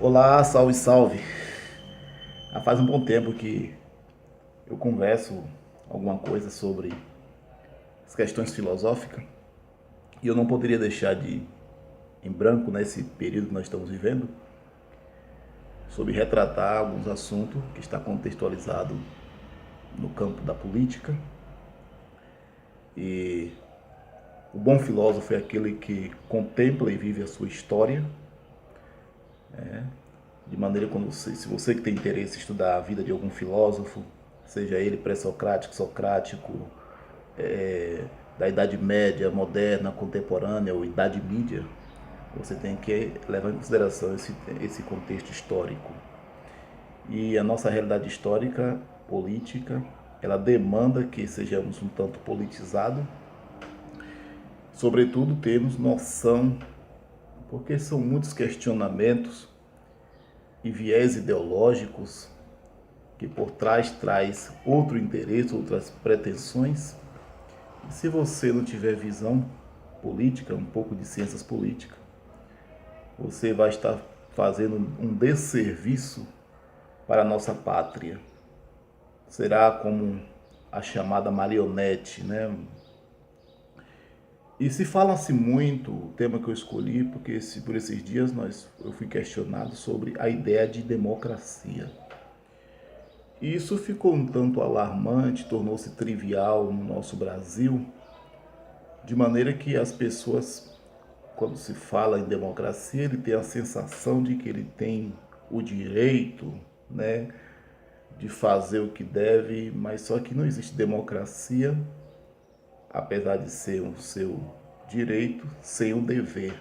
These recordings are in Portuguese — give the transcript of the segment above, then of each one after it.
Olá, salve, salve. Faz um bom tempo que eu converso alguma coisa sobre as questões filosóficas e eu não poderia deixar de em branco nesse período que nós estamos vivendo sobre retratar alguns assuntos que está contextualizado no campo da política. E o bom filósofo é aquele que contempla e vive a sua história, de maneira como se você que tem interesse em estudar a vida de algum filósofo, seja ele pré-socrático, socrático, da Idade Média, moderna, contemporânea ou Idade Mídia, você tem que levar em consideração esse contexto histórico. E a nossa realidade histórica, política, ela demanda que sejamos um tanto politizados, sobretudo termos noção, porque são muitos questionamentos e viés ideológicos que por trás traz outro interesse, outras pretensões. E se você não tiver visão política, um pouco de ciências políticas, você vai estar fazendo um desserviço para a nossa pátria. Será como a chamada marionete, né? E se fala-se muito, o tema que eu escolhi, porque por esses dias eu fui questionado sobre a ideia de democracia. E isso ficou um tanto alarmante, tornou-se trivial no nosso Brasil, de maneira que as pessoas, quando se fala em democracia, ele tem a sensação de que ele tem o direito, né, de fazer o que deve, mas só que não existe democracia, apesar de ser o seu direito, sem o dever.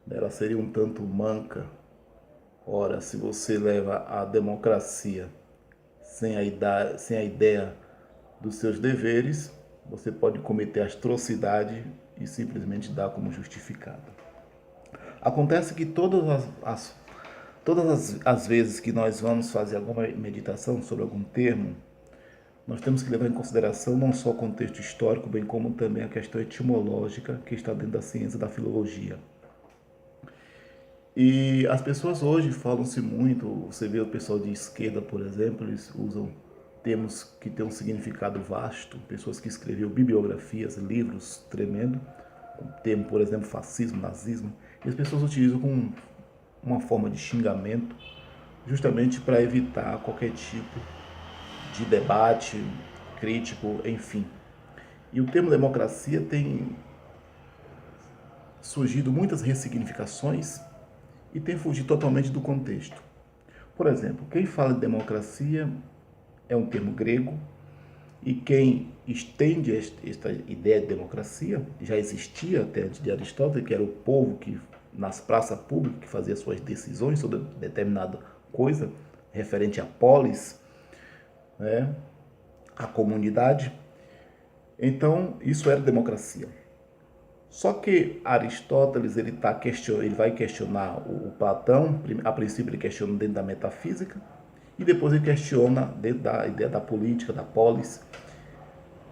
Ela seria um tanto manca. Ora, se você leva a democracia sem a ideia dos seus deveres, você pode cometer atrocidade e simplesmente dar como justificado. Acontece que todas as vezes que nós vamos fazer alguma meditação sobre algum termo, nós temos que levar em consideração não só o contexto histórico, bem como também a questão etimológica que está dentro da ciência da filologia. E as pessoas hoje falam-se muito, você vê o pessoal de esquerda, por exemplo, eles usam termos que têm um significado vasto, pessoas que escreveram bibliografias, livros tremendo, o termo, por exemplo, fascismo, nazismo, e as pessoas utilizam como uma forma de xingamento, justamente para evitar qualquer tipo de debate crítico, enfim. E o termo democracia tem surgido muitas ressignificações e tem fugido totalmente do contexto. Por exemplo, quem fala de democracia é um termo grego e quem estende esta ideia de democracia já existia até antes de Aristóteles, que era o povo que nas praças públicas que fazia suas decisões sobre determinada coisa referente à polis, né, à comunidade. Então, isso era democracia. Só que Aristóteles ele vai questionar o Platão, a princípio ele questiona dentro da metafísica, e depois ele questiona dentro da ideia da política, da polis.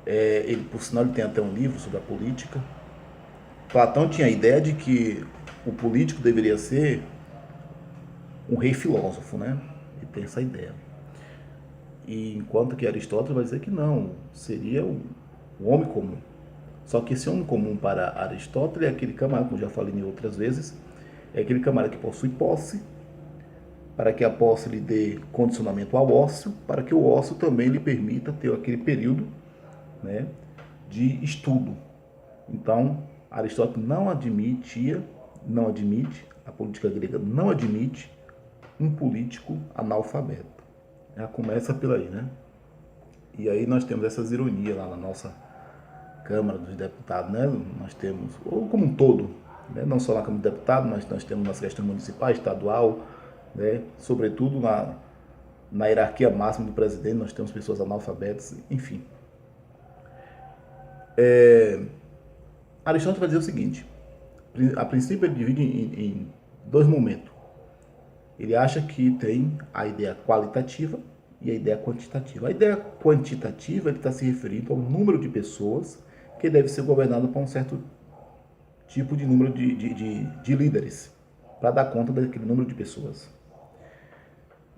Ele, por sinal, ele tem até um livro sobre a política. Platão tinha a ideia de que o político deveria ser um rei filósofo, né? Ele tem essa ideia. E enquanto que Aristóteles vai dizer que não, seria o homem comum. Só que esse homem comum para Aristóteles é aquele camarada, como já falei em outras vezes, é aquele camarada que possui posse, para que a posse lhe dê condicionamento ao ócio, para que o ócio também lhe permita ter aquele período, né, de estudo. Então, Aristóteles não admite, a política grega não admite um político analfabeto. Já começa por aí, né? E aí nós temos essas ironias lá na nossa Câmara dos Deputados, né? Nós temos, ou como um todo, né? Não só na Câmara dos Deputados, mas nós temos nas questões municipais, estadual, né? Sobretudo na hierarquia máxima do presidente, nós temos pessoas analfabetas, enfim. Aristóteles vai dizer o seguinte, a princípio ele divide em dois momentos. Ele acha que tem a ideia qualitativa e a ideia quantitativa. A ideia quantitativa ele está se referindo ao número de pessoas que deve ser governado por um certo tipo de número de líderes. para dar conta daquele número de pessoas.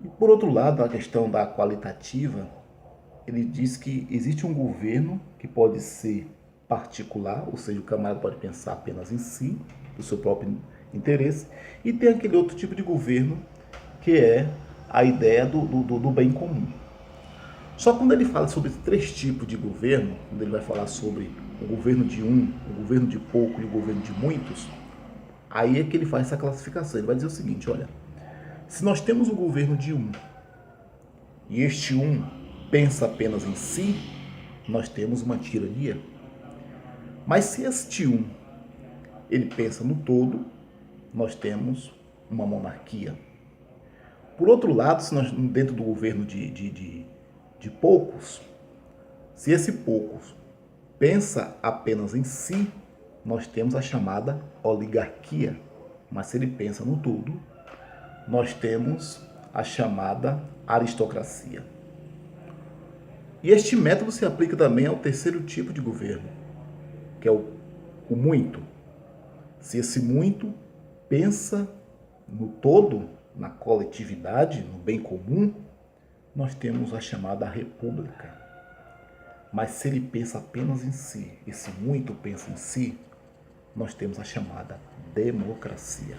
E por outro lado, a questão da qualitativa, ele diz que existe um governo que pode ser particular, ou seja, o camarada pode pensar apenas em si, do seu próprio interesse, e tem aquele outro tipo de governo que é a ideia do bem comum. Só quando ele fala sobre três tipos de governo, quando ele vai falar sobre o governo de um, o governo de pouco e o governo de muitos, aí é que ele faz essa classificação. Ele vai dizer o seguinte, olha, se nós temos o governo de um, e este um pensa apenas em si, nós temos uma tirania. Mas se este um, ele pensa no todo, nós temos uma monarquia. Por outro lado, se nós, dentro do governo de poucos, se esse poucos pensa apenas em si, nós temos a chamada oligarquia. Mas se ele pensa no todo, nós temos a chamada aristocracia. E este método se aplica também ao terceiro tipo de governo, que é o muito. Se esse muito pensa no todo, na coletividade, no bem comum, nós temos a chamada república. Mas se ele pensa apenas em si, esse muito pensa em si, nós temos a chamada democracia.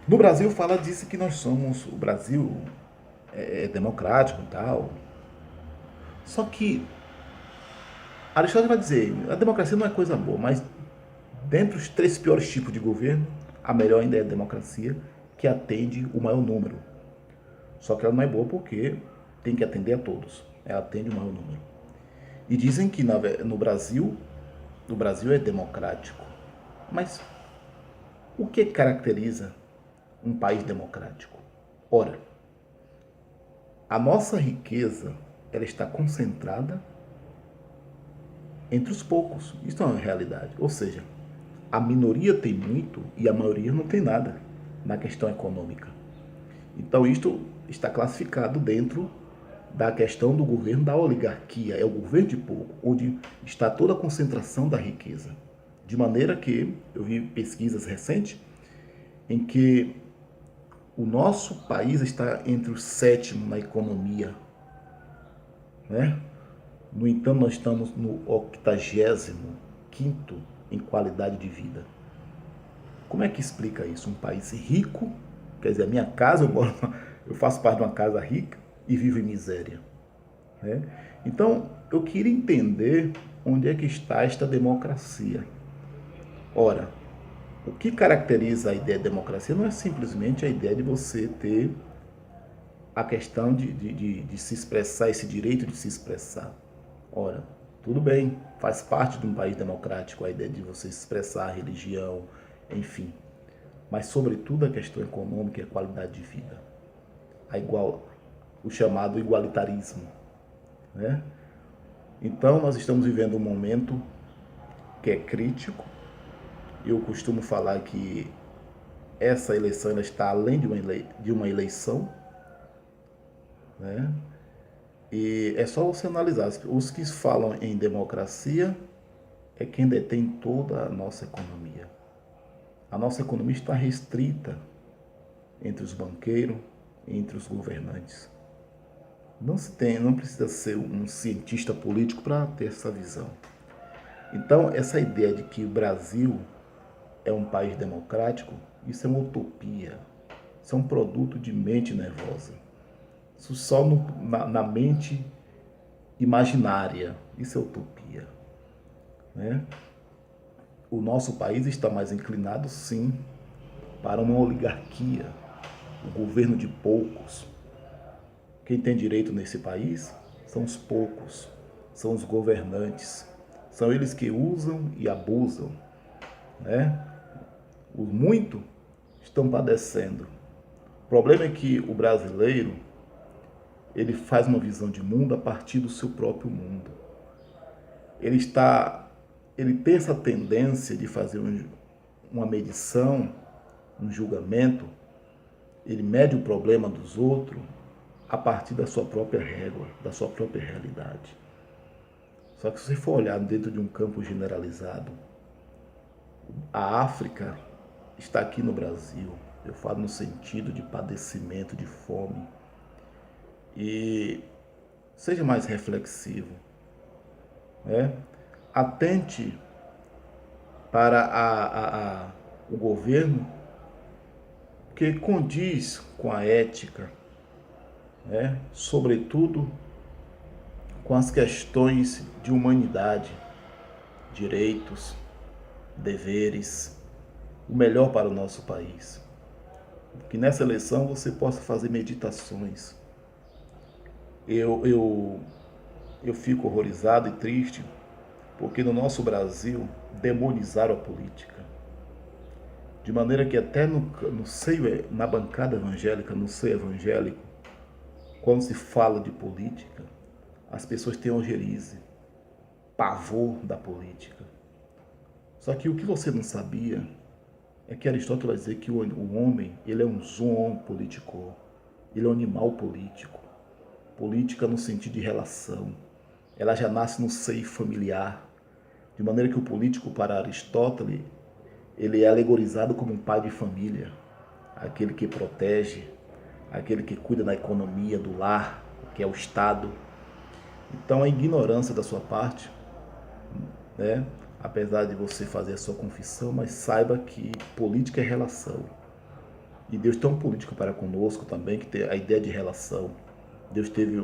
No Brasil diz que nós somos, o Brasil é democrático e tal. Só que Aristóteles vai dizer, a democracia não é coisa boa, mas dentre os três piores tipos de governo, a melhor ainda é a democracia, que atende o maior número. Só que ela não é boa porque tem que atender a todos. Ela atende o maior número. E dizem que no Brasil é democrático. Mas o que caracteriza um país democrático? Ora, a nossa riqueza ela está concentrada entre os poucos. Isso é uma realidade. Ou seja, a minoria tem muito e a maioria não tem nada na questão econômica. Então, isto está classificado dentro da questão do governo da oligarquia. É o governo de pouco, onde está toda a concentração da riqueza. De maneira que, eu vi pesquisas recentes, em que o nosso país está entre os sétimos na economia, né? No entanto, nós estamos no 85º em qualidade de vida. Como é que explica isso? Um país rico, quer dizer, a minha casa, eu faço parte de uma casa rica e vivo em miséria, né? Então, eu queria entender onde é que está esta democracia. Ora, o que caracteriza a ideia de democracia não é simplesmente a ideia de você ter a questão de se expressar, esse direito de se expressar. Ora, tudo bem, faz parte de um país democrático a ideia de você expressar a religião, enfim. Mas, sobretudo, a questão econômica e a qualidade de vida. O chamado igualitarismo, né? Então, nós estamos vivendo um momento que é crítico. Eu costumo falar que essa eleição ela está além de uma eleição, né? E é só você analisar. Os que falam em democracia é quem detém toda a nossa economia. A nossa economia está restrita entre os banqueiros, entre os governantes. Não precisa ser um cientista político para ter essa visão. Então, essa ideia de que o Brasil é um país democrático, isso é uma utopia. Isso é um produto de mente nervosa. Isso só na mente imaginária. Isso é utopia, né? O nosso país está mais inclinado, sim, para uma oligarquia, o governo de poucos. Quem tem direito nesse país são os poucos, são os governantes. São eles que usam e abusam, né? Os muitos estão padecendo. O problema é que o brasileiro, ele faz uma visão de mundo a partir do seu próprio mundo. Ele tem essa tendência de fazer uma medição, um julgamento. Ele mede o problema dos outros a partir da sua própria régua, da sua própria realidade. Só que se você for olhar dentro de um campo generalizado, a África está aqui no Brasil. Eu falo no sentido de padecimento, de fome. E seja mais reflexivo, né? Atente para o governo que condiz com a ética, né? Sobretudo com as questões de humanidade, direitos, deveres, o melhor para o nosso país. Que nessa eleição você possa fazer meditações. Eu fico horrorizado e triste porque no nosso Brasil demonizaram a política. De maneira que até no seio, na bancada evangélica, no seio evangélico, quando se fala de política, as pessoas têm ojerize, pavor da política. Só que o que você não sabia é que Aristóteles vai dizer que o homem, ele é um zoon politico, ele é um animal político. Política no sentido de relação. Ela já nasce no seio familiar. De maneira que o político, para Aristóteles, ele é alegorizado como um pai de família. Aquele que protege, aquele que cuida da economia, do lar, que é o Estado. Então a ignorância da sua parte, né? Apesar de você fazer a sua confissão, mas saiba que política é relação. E Deus tem um político para conosco também, que tem a ideia de relação. Deus teve